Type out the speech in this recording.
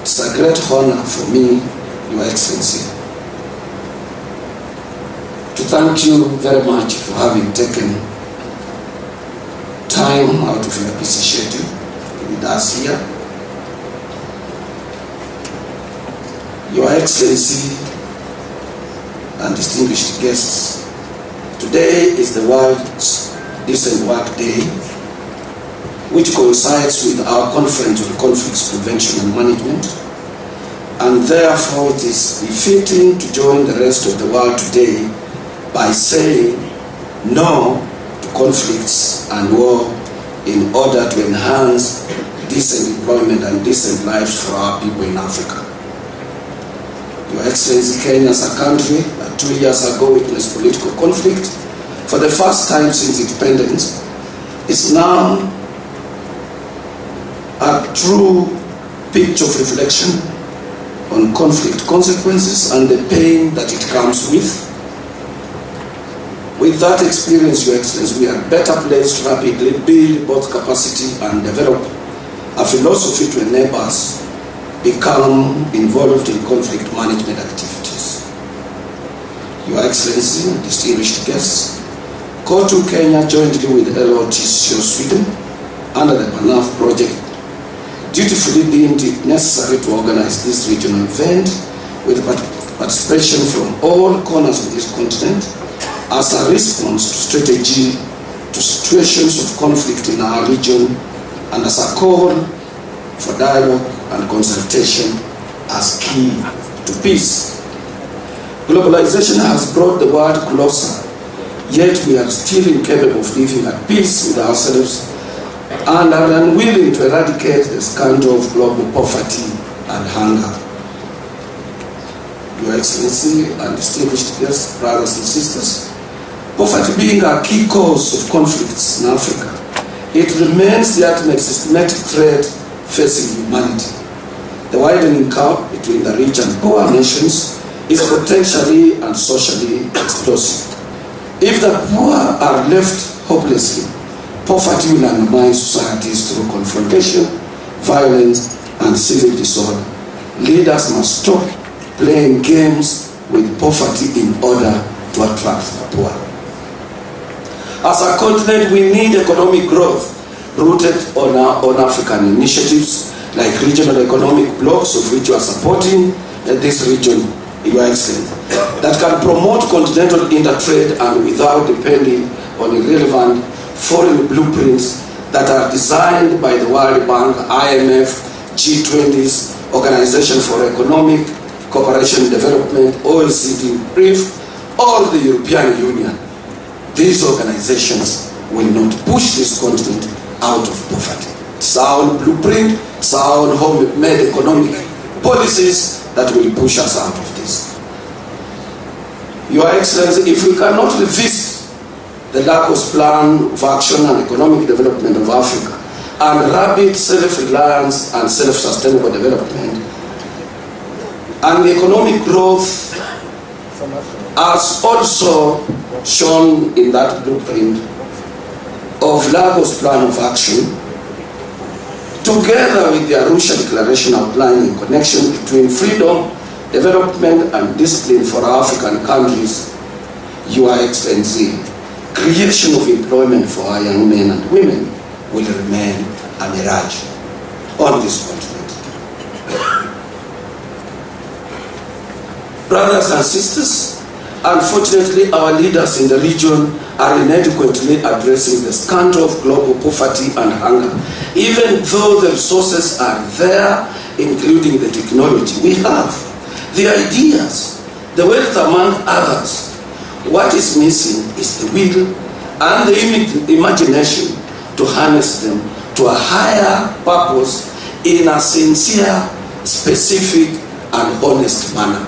It's a great honor for me, Your Excellency, to thank you very much for having taken time out of your busy schedule with us here. Your Excellency and distinguished guests, today is the World's Decent Work Day, which coincides with our Conference on Conflicts Prevention and Management, and therefore it is befitting to join the rest of the world today by saying no to conflicts and war in order to enhance decent employment and decent lives for our people in Africa. Your Excellency, Kenya as a country that 2 years ago witnessed political conflict for the first time since independence is now a true pitch of reflection on conflict consequences and the pain that it comes with. With that experience, Your Excellency, we are better placed to rapidly build both capacity and develop a philosophy to enable us become involved in conflict management activities. Your Excellency and distinguished guests, COTU Kenya jointly with LOTCO Sweden under the PANAF project dutifully deemed it necessary to organize this regional event with participation from all corners of this continent as a response to situations of conflict in our region and as a call for dialogue and consultation as key to peace. Globalization has brought the world closer, yet we are still incapable of living at peace with ourselves and are unwilling to eradicate the scourge of global poverty and hunger. Your Excellency and distinguished guests, brothers and sisters, poverty being a key cause of conflicts in Africa, it remains the ultimate systematic threat facing humanity. The widening gap between the rich and poor nations is potentially and socially explosive. If the poor are left hopelessly, poverty will undermine societies through confrontation, violence, and civil disorder. Leaders must stop playing games with poverty in order to attract the poor. As a continent, we need economic growth rooted on African initiatives like regional economic blocks, of which you are supporting this region, Your Excellency, that can promote continental intertrade and without depending on irrelevant foreign blueprints that are designed by the World Bank, IMF, G20s, Organization for Economic Cooperation and Development, OECD, brief, or the European Union. These organizations will not push this continent out of poverty. It's our own blueprint, it's our own homemade economic policies that will push us out of this. Your Excellency, if we cannot resist the Lagos Plan of Action and Economic Development of Africa and rapid self-reliance and self-sustainable development, and the economic growth as also shown in that blueprint of Lagos Plan of Action, together with the Arusha Declaration outlining connection between freedom, development, and discipline for African countries, Your Excellency, creation of employment for our young men and women will remain a mirage on this continent. Brothers and sisters, unfortunately, our leaders in the region are inadequately addressing the scourge of global poverty and hunger, even though the resources are there, including the technology we have, the ideas, the wealth among others. What is missing is the will and the imagination to harness them to a higher purpose in a sincere, specific, and honest manner.